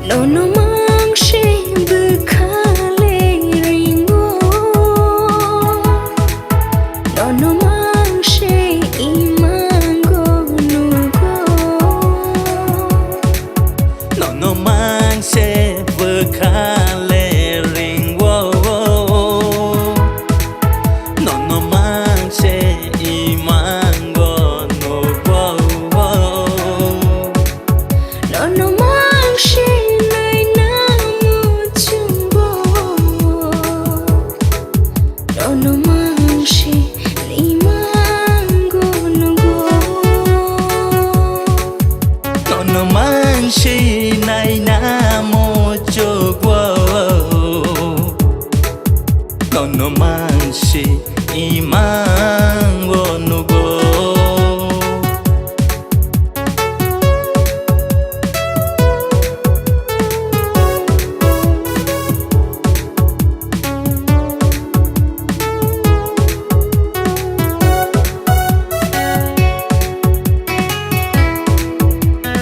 no no mang she bu khale ringo no no mang she imango nugo no no mang she bu khale ringo no no mang she imango nugo no no mang she nai namu chumbo no no mang she imango nugo no no mang she